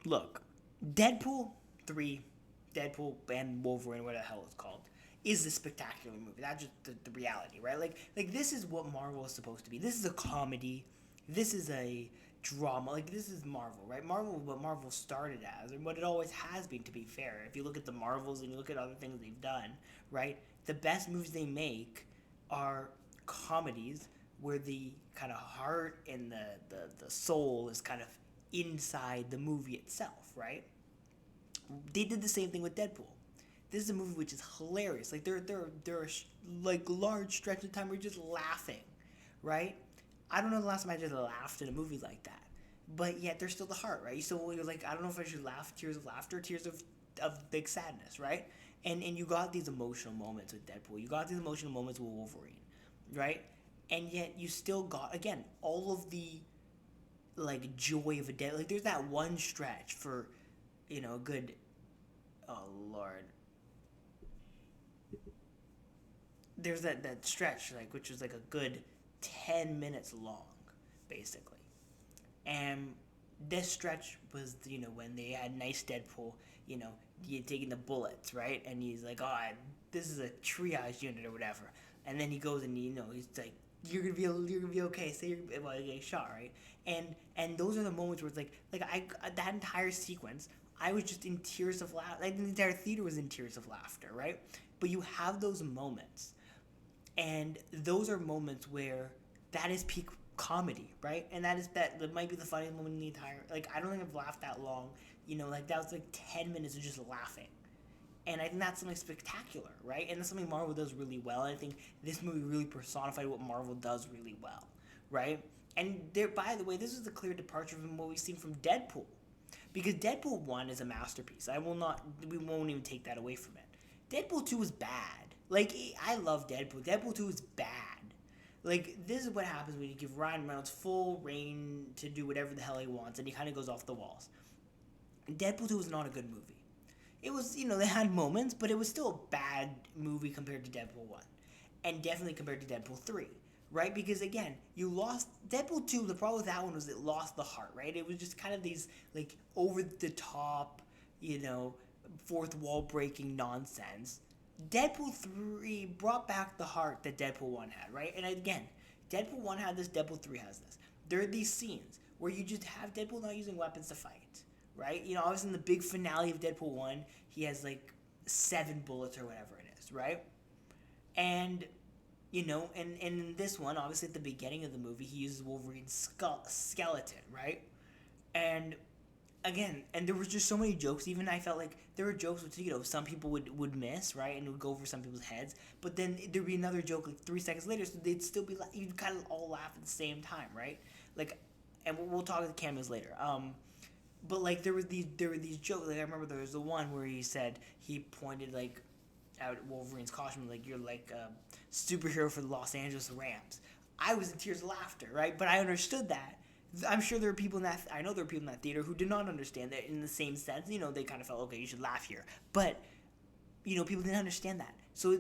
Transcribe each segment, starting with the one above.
look, Deadpool 3, Deadpool and Wolverine, whatever the hell it's called, is a spectacular movie. That's just the reality, right? Like this is what Marvel is supposed to be. This is a comedy. This is a drama. Like this is Marvel, right? Marvel, what Marvel started as, and what it always has been. To be fair, if you look at the Marvels and you look at other things they've done, right? The best movies they make are comedies where the kind of heart and the soul is kind of inside the movie itself, right? They did the same thing with Deadpool. This is a movie which is hilarious. Like there are like large stretches of time where you're just laughing, right? I don't know the last time I just laughed in a movie like that, but yet there's still the heart, right? So you're like, I don't know if I should laugh tears of laughter, tears of big sadness, right? And you got these emotional moments with Deadpool. You got these emotional moments with Wolverine, right? And yet you still got again all of the like joy of a dead. Like there's that one stretch for, a good. Oh Lord, there's that stretch like which was like a good 10 minutes long, basically. And this stretch was when they had nice Deadpool, you know, taking the bullets, right? And he's like, oh, this is a triage unit or whatever. And then he goes and he's like, you're gonna be okay. Say you're well, you're getting shot, right? And those are the moments where it's like I that entire sequence, I was just in tears of laughter. Like the entire theater was in tears of laughter, right? But you have those moments, and those are moments where that is peak comedy, right? And that might be the funniest moment in the entire. Like I don't think I've laughed that long. Like that was like 10 minutes of just laughing, and I think that's something spectacular, right? And that's something Marvel does really well. And I think this movie really personified what Marvel does really well, right? And there, by the way, this is a clear departure from what we've seen from Deadpool, because Deadpool 1 is a masterpiece. We won't even take that away from it. Deadpool 2 is bad. Like, I love Deadpool. Deadpool 2 is bad. Like, this is what happens when you give Ryan Reynolds full reign to do whatever the hell he wants, and he kind of goes off the walls. Deadpool 2 was not a good movie. It was, they had moments, but it was still a bad movie compared to Deadpool 1. And definitely compared to Deadpool 3. Right? Because again, you lost Deadpool 2, the problem with that one was it lost the heart, right? It was just kind of these like over the top, fourth wall breaking nonsense. Deadpool 3 brought back the heart that Deadpool 1 had, right? And again, Deadpool 1 had this, Deadpool 3 has this. There are these scenes where you just have Deadpool not using weapons to fight, right? Obviously in the big finale of Deadpool 1, he has like 7 bullets or whatever it is, right? And and in this one, obviously at the beginning of the movie, he uses Wolverine's skeleton, right? And again, and there was just so many jokes. Even I felt like there were jokes which some people would miss, right, and it would go over some people's heads. But then there'd be another joke like 3 seconds later, so they'd still be you'd kind of all laugh at the same time, right? Like, and we'll talk about the cameos later. But like there were these jokes. Like I remember there was the one where he pointed like out Wolverine's costume, like you're like a superhero for the Los Angeles Rams. I was in tears of laughter, right? But I understood that. I'm sure there are people in that. I know there are people in that theater who did not understand that in the same sense. They kind of felt okay, you should laugh here, but people didn't understand that. So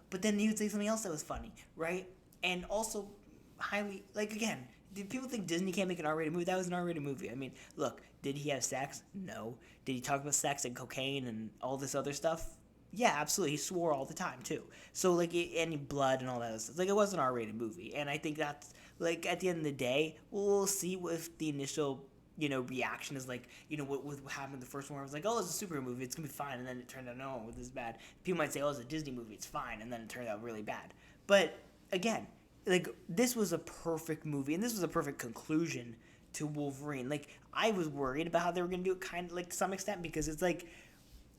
but then he would say something else that was funny, right? And also highly like again. Did people think Disney can't make an R-rated movie? That was an R-rated movie. I mean, look, did he have sex? No. Did he talk about sex and cocaine and all this other stuff? Yeah, absolutely. He swore all the time too. So like any blood and all that stuff. Like it was an R-rated movie, and I think that's like at the end of the day, we'll see if the initial reaction is like what happened in the first one. Where it was like, oh, it's a superhero movie, it's gonna be fine, and then it turned out no, this is bad. People might say, oh, it's a Disney movie, it's fine, and then it turned out really bad. But again, like this was a perfect movie, and this was a perfect conclusion to Wolverine. Like I was worried about how they were gonna do it, kind of like to some extent, because it's like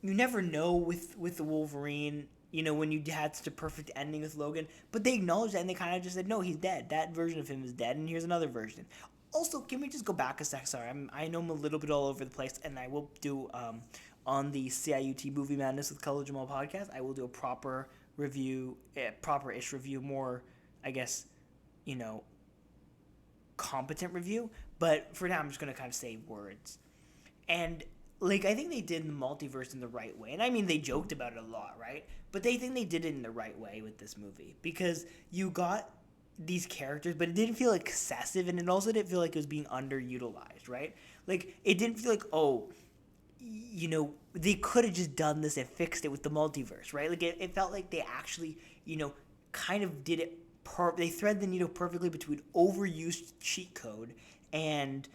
you never know with the Wolverine, when you had such a perfect ending with Logan. But they acknowledged that, and they kind of just said, no, he's dead. That version of him is dead, and here's another version. Also, can we just go back a sec? Sorry, I know I'm a little bit all over the place, and I will do on the CIUT Movie Madness with Khalil Jamal podcast, I will do a proper review, proper-ish review, more, I guess, competent review. But for now, I'm just going to kind of say words. And like I think they did the multiverse in the right way, and I mean they joked about it a lot, right? But they think they did it in the right way with this movie, because you got these characters, but it didn't feel excessive, and it also didn't feel like it was being underutilized, right? Like, it didn't feel like, oh, they could have just done this and fixed it with the multiverse, right? Like, it felt like they actually, kind of did it. They thread the needle perfectly between overused cheat code and,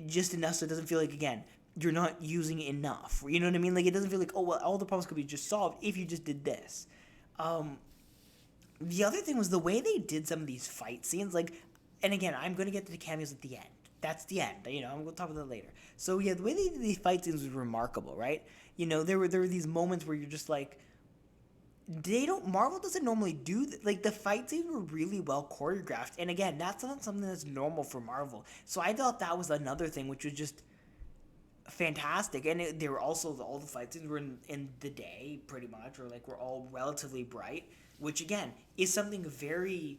just enough so it doesn't feel like, again, you're not using it enough. You know what I mean? Like, it doesn't feel like, oh, well, all the problems could be just solved if you just did this. The other thing was the way they did some of these fight scenes. Like, and again, I'm going to get to the cameos at the end. That's the end. I'm going to talk about that later. So, yeah, the way they did these fight scenes was remarkable, right? There were these moments where you're just like, Marvel doesn't normally do like the fight scenes were really well choreographed, and again, that's not something that's normal for Marvel. So I thought that was another thing which was just fantastic, and they were also all the fight scenes were in the day pretty much, or like were all relatively bright, which again is something very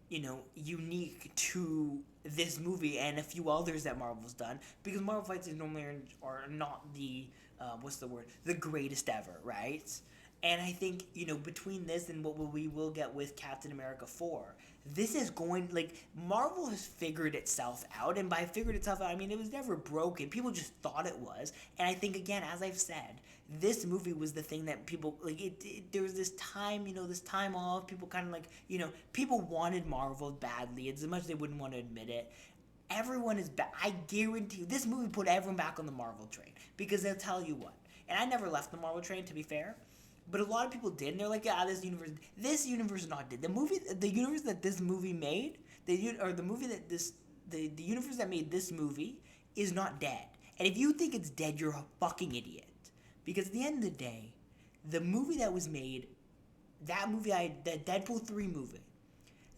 unique to this movie and a few others that Marvel's done, because Marvel fight scenes normally are not the what's the word, the greatest ever, right? And I think, between this and what we will get with Captain America 4, this is going, like, Marvel has figured itself out. And by figured itself out, I mean, it was never broken. People just thought it was. And I think, again, as I've said, this movie was the thing that people, like, there was this time, this time off. People kind of, like, people wanted Marvel badly, as much as they wouldn't want to admit it. Everyone is back. I guarantee you, this movie put everyone back on the Marvel train. Because they'll tell you what. And I never left the Marvel train, to be fair. But a lot of people did, and they're like, yeah, this universe is not dead. The universe that this movie made, the universe that made this movie is not dead. And if you think it's dead, you're a fucking idiot. Because at the end of the day, the movie that was made, that Deadpool 3 movie,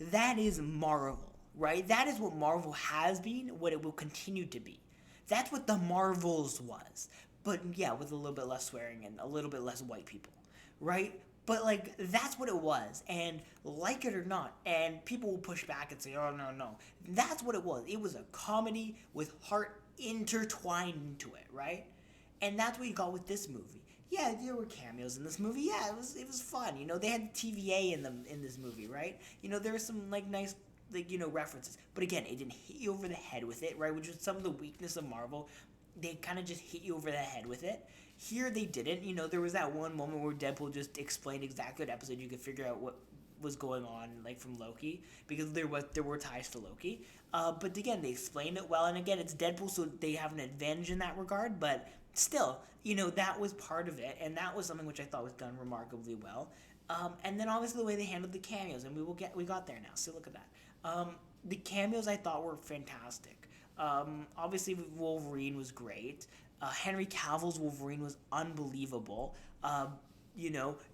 that is Marvel, right? That is what Marvel has been, what it will continue to be. That's what the Marvels was. But yeah, with a little bit less swearing and a little bit less white people. Right? But, like, that's what it was. And like it or not, and people will push back and say, oh, no. That's what it was. It was a comedy with heart intertwined into it, right? And that's what you got with this movie. Yeah, there were cameos in this movie. Yeah, it was fun. They had TVA in this movie, right? There were some, like, nice, like, references. But again, it didn't hit you over the head with it, right? Which was some of the weakness of Marvel. They kind of just hit you over the head with it. Here they didn't. There was that one moment where Deadpool just explained exactly what episode you could figure out what was going on, like, from Loki, because there were ties to Loki. But again, they explained it well, and again, it's Deadpool, so they have an advantage in that regard. But still, that was part of it, and that was something which I thought was done remarkably well. And then obviously the way they handled the cameos, and we got there now. So look at that. The cameos I thought were fantastic. Obviously Wolverine was great. Henry Cavill's Wolverine was unbelievable.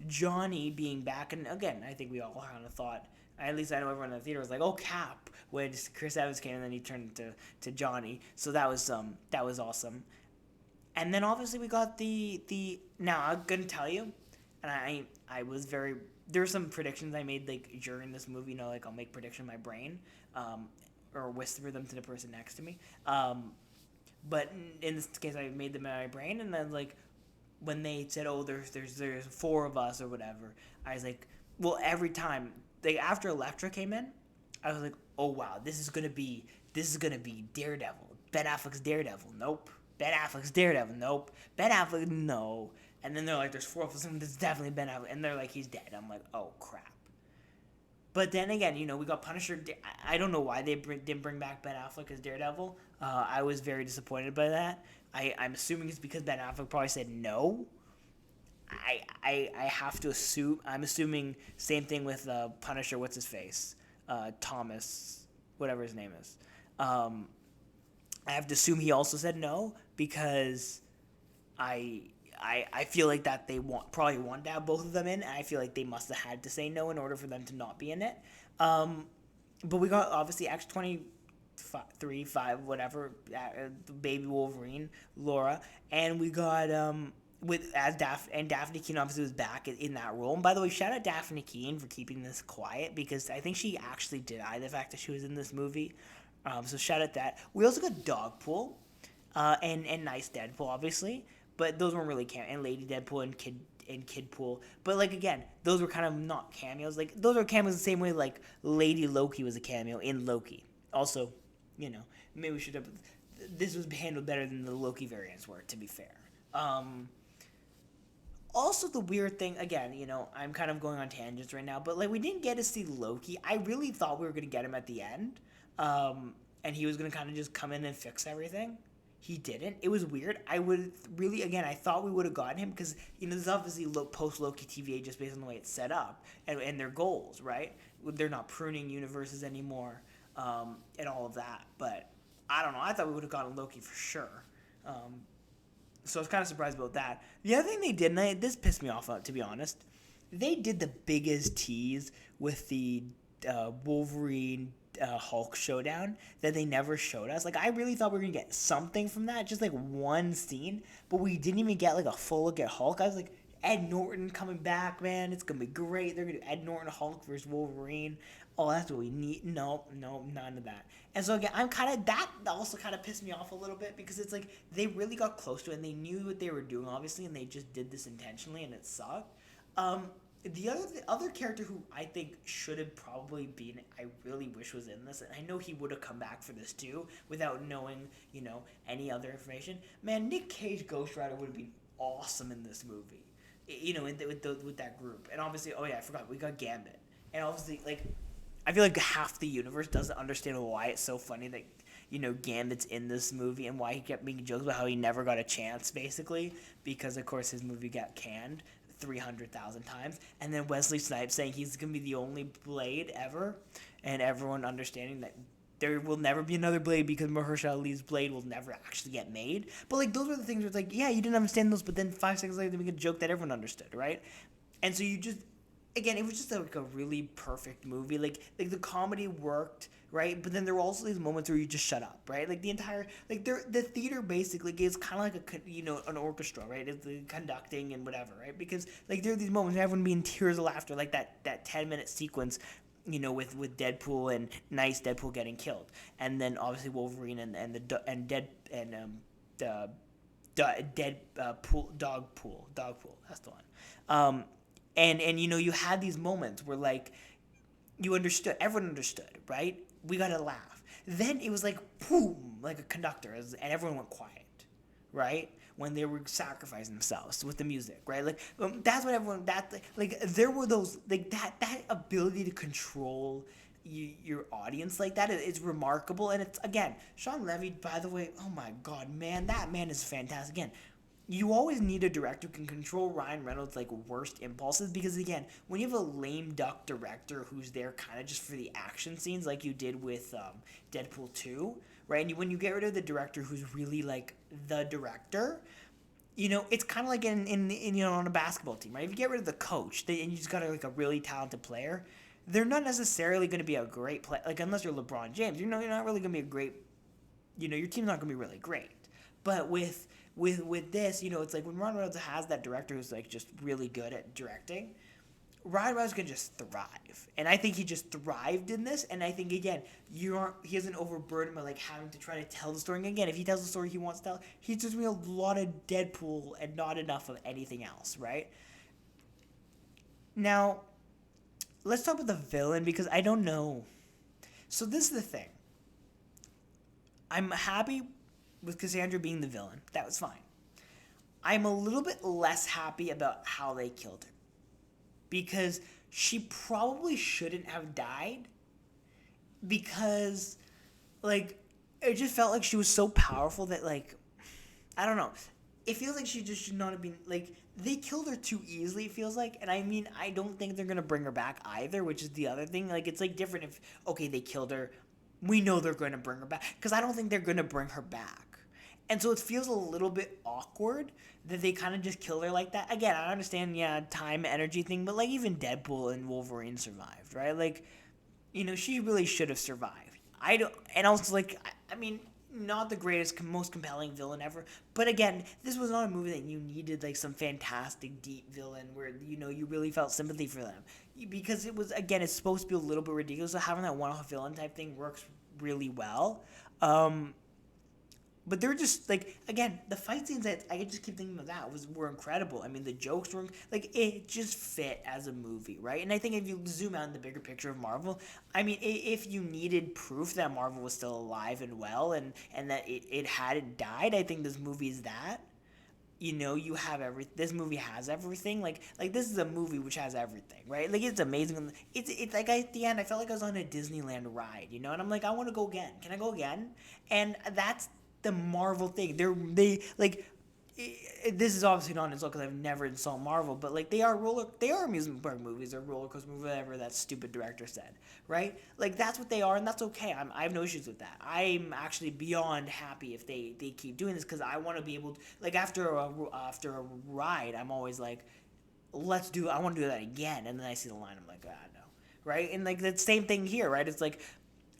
Johnny being back, and again, I think we all kind of thought, at least I know everyone in the theater was like, oh, Cap, when Chris Evans came and then he turned to Johnny. So that was awesome. And then obviously we got the now I'm gonna tell you, and I was very, there were some predictions I made, like, during this movie. Like, I'll make prediction in my brain, or whisper them to the person next to me. But in this case, I made them in my brain, and then, like, when they said, "Oh, there's 4 of us" or whatever, I was like, well, every time, like, after Elektra came in, I was like, oh wow, this is gonna be Daredevil. Ben Affleck's Daredevil. Nope. Ben Affleck's Daredevil. Nope. Ben Affleck. No. And then they're like, there's 4 of us, and this is definitely Ben Affleck, and they're like, he's dead. I'm like, oh crap. But then again, we got Punisher. I don't know why they didn't bring back Ben Affleck as Daredevil. I was very disappointed by that. I'm assuming it's because Ben Affleck probably said no. I have to assume. I'm assuming same thing with Punisher. What's his face? Thomas, whatever his name is. I have to assume he also said no, because I feel like that they probably want to have both of them in, and I feel like they must have had to say no in order for them to not be in it. But we got, obviously, X-23, 5, whatever, baby Wolverine, Laura, and we got Daphne Keane obviously was back in that role. And by the way, shout out Daphne Keane for keeping this quiet, because I think she actually denied the fact that she was in this movie. So shout out that. We also got Dogpool, and Nice Deadpool, obviously. But those weren't really and Lady Deadpool and Kidpool. But, like, again, those were kind of not cameos. Like, those are cameos the same way, like, Lady Loki was a cameo in Loki. Also, maybe we should have this was handled better than the Loki variants were, to be fair. Um, Also, the weird thing, again, I'm kind of going on tangents right now, but like we didn't get to see Loki. I really thought we were gonna get him at the end, and he was gonna kind of just come in and fix everything. He didn't. It was weird. I would really, again, I thought we would have gotten him because this is obviously post Loki TVA just based on the way it's set up and their goals, right? They're not pruning universes anymore, and all of that. But I don't know. I thought we would have gotten Loki for sure. So I was kind of surprised about that. The other thing they did, and this pissed me off, to be honest, they did the biggest tease with the Wolverine Hulk showdown that they never showed us. Like, I really thought we were going to get something from that, just like one scene, but we didn't even get like a full look at Hulk. I was like, Ed Norton coming back, man. It's going to be great. They're going to do Ed Norton Hulk versus Wolverine. Oh, that's what we need. No, none of that. And so again, that also kind of pissed me off a little bit because it's like they really got close to it and they knew what they were doing, obviously, and they just did this intentionally and it sucked. The other character who I think should have probably been, I really wish was in this, and I know he would have come back for this too without knowing, any other information. Man, Nick Cage Ghost Rider would have been awesome in this movie, with that group. And obviously, oh yeah, I forgot, we got Gambit. And obviously, like, I feel like half the universe doesn't understand why it's so funny that, Gambit's in this movie and why he kept making jokes about how he never got a chance, basically, because, of course, his movie got canned 300,000 times. And then Wesley Snipes saying he's going to be the only Blade ever, and everyone understanding that there will never be another Blade because Mahershala Ali's Blade will never actually get made. But, like, those were the things where it's like, yeah, you didn't understand those, but then 5 seconds later they make a joke that everyone understood, right? And so you just... Again, it was just like a really perfect movie. Like the comedy worked, right? But then there were also these moments where you just shut up, right? Like the entire, like the theater basically is kind of like an orchestra, right? It's the conducting and whatever, right? Because like there are these moments where everyone be in tears of laughter, like that 10-minute sequence, with Deadpool and nice Deadpool getting killed, and then obviously Wolverine and the dog pool. That's the one. And you had these moments where like you understood, everyone understood, right? We got to laugh. Then it was like boom, like a conductor, and everyone went quiet, right? When they were sacrificing themselves with the music, right? Like that's what everyone like there were those like that ability to control your audience like that is remarkable. And it's again, Sean Levy, by the way, oh my god, man, that man is fantastic. Again, you always need a director who can control Ryan Reynolds' like worst impulses, because again, when you have a lame duck director who's there kind of just for the action scenes, like you did with Deadpool 2, right? And when you get rid of the director who's really like the director, it's kind of like in on a basketball team, right? If you get rid of the coach and you just got like a really talented player, they're not necessarily going to be a great player. Like unless you're LeBron James, you're not really going to be a great. Your team's not going to be really great. But with this, it's like when Ryan Reynolds has that director who's like just really good at directing, Ryan Reynolds can just thrive, and I think he just thrived in this. And I think again, he isn't overburdened by like having to try to tell the story. And again, if he tells the story he wants to tell, he's just doing a lot of Deadpool and not enough of anything else, right? Now, let's talk about the villain, because I don't know. So this is the thing. I'm happy with Cassandra being the villain. That was fine. I'm a little bit less happy about how they killed her, because she probably shouldn't have died, because like it just felt like she was so powerful that like I don't know. It feels like she just should not have been like they killed her too easily, it feels like. And I mean, I don't think they're going to bring her back either, which is the other thing. Like it's like different if okay, they killed her. We know they're going to bring her back, because I don't think they're going to bring her back. And so it feels a little bit awkward that they kind of just kill her like that. Again, I understand, yeah, time, energy thing, but like even Deadpool and Wolverine survived, right? Like, she really should have survived. I don't, and also like, I mean, not the greatest, most compelling villain ever, but again, this was not a movie that you needed like some fantastic, deep villain where, you really felt sympathy for them. Because it was, again, it's supposed to be a little bit ridiculous, so having that one-off villain type thing works really well. But they're just like, again, the fight scenes that I just keep thinking of that were incredible. I mean, the jokes were like, it just fit as a movie, right? And I think if you zoom out in the bigger picture of Marvel, I mean, if you needed proof that Marvel was still alive and well, and that it hadn't died, I think this movie is that. You have this movie has everything. Like this is a movie which has everything, right? Like, it's amazing. It's like, at the end I felt like I was on a Disneyland ride, and I'm like, I want to go again. Can I go again? And that's the Marvel thing. They like, this is obviously not an insult because I've never insulted Marvel, but like, they are amusement park movies or roller coaster movies, whatever that stupid director said, right? Like, that's what they are, and that's okay. I have no issues with that. I'm actually beyond happy if they keep doing this, because I want to be able to, like, after a ride, I'm always like, I want to do that again, and then I see the line, I'm like, no, right? And like, the same thing here, right? It's like,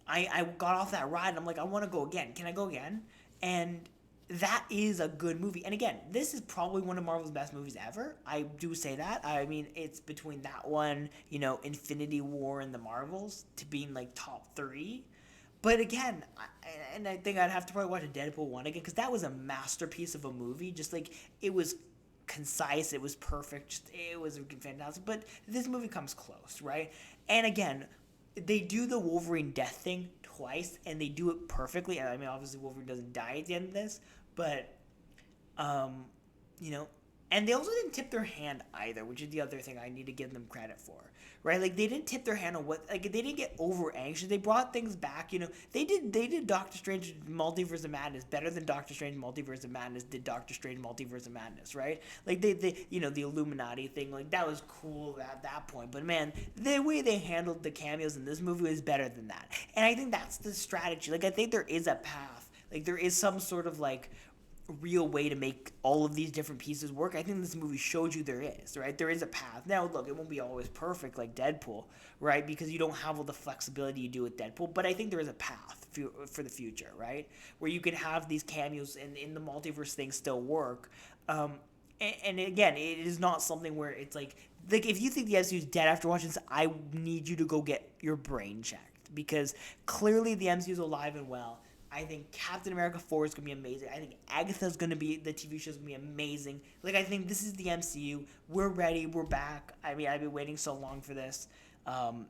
I got off that ride and I'm like, I want to go again. Can I go again? And that is a good movie. And again, this is probably one of Marvel's best movies ever. I do say that. I mean, it's between that one, Infinity War and the Marvels, to being like top three. But again, I think I'd have to probably watch a Deadpool 1 again, because that was a masterpiece of a movie. Just like, it was concise, it was perfect, it was fantastic. But this movie comes close, right? And again, they do the Wolverine death thing twice, and they do it perfectly. I mean, obviously Wolverine doesn't die at the end of this, but um, you know, and they also didn't tip their hand either, which is the other thing I need to give them credit for, right? Like, they didn't tip their hand on what, like, they didn't get over anxious. They brought things back. They did Doctor Strange Multiverse of Madness better than Doctor Strange Multiverse of Madness did Doctor Strange Multiverse of Madness, right? Like, the Illuminati thing, like, that was cool at that point. But man, the way they handled the cameos in this movie was better than that, and I think that's the strategy. Like, I think there is a path. Like, there is some sort of, like, real way to make all of these different pieces work. I think this movie showed you there is, right? There is a path. Now, look, it won't be always perfect like Deadpool, right? Because you don't have all the flexibility you do with Deadpool, but I think there is a path for the future, right? Where you can have these cameos and in the multiverse things still work. And again, it is not something where it's like if you think the MCU is dead after watching this, I need you to go get your brain checked, because clearly the MCU is alive and well. I think Captain America 4 is going to be amazing. I think Agatha's going to be, the TV show is going to be amazing. Like, I think this is the MCU. We're ready. We're back. I mean, I've been waiting so long for this.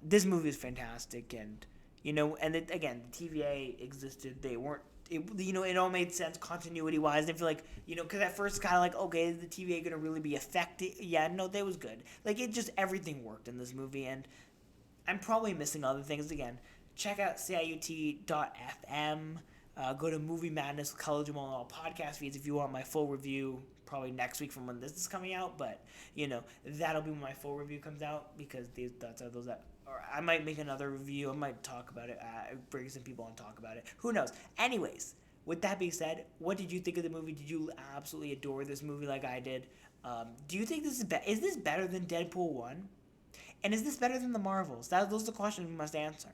This movie is fantastic. And, again, the TVA existed. They weren't, it all made sense continuity-wise. I feel like, because at first it's kind of like, okay, is the TVA going to really be effective? Yeah, no, that was good. Like, everything worked in this movie. And I'm probably missing other things. Again, check out ciut.fm. Go to Movie Madness with Khalil on all podcast feeds if you want my full review, probably next week from when this is coming out. But, that'll be when my full review comes out, because or I might make another review. I might talk about it, bring some people on and talk about it. Who knows? Anyways, with that being said, what did you think of the movie? Did you absolutely adore this movie like I did? Do you think is this better than Deadpool 1? And is this better than the Marvels? Those are the questions we must answer.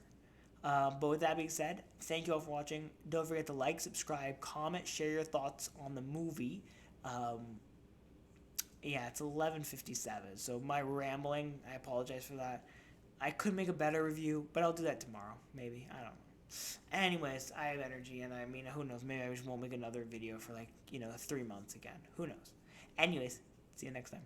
But with that being said, thank you all for watching. Don't forget to like, subscribe, comment, share your thoughts on the movie. It's 11:57, so my rambling, I apologize for that. I could make a better review, but I'll do that tomorrow, maybe. I don't know. Anyways, I have energy, and I mean, who knows? Maybe I just won't make another video for 3 months again. Who knows? Anyways, see you next time.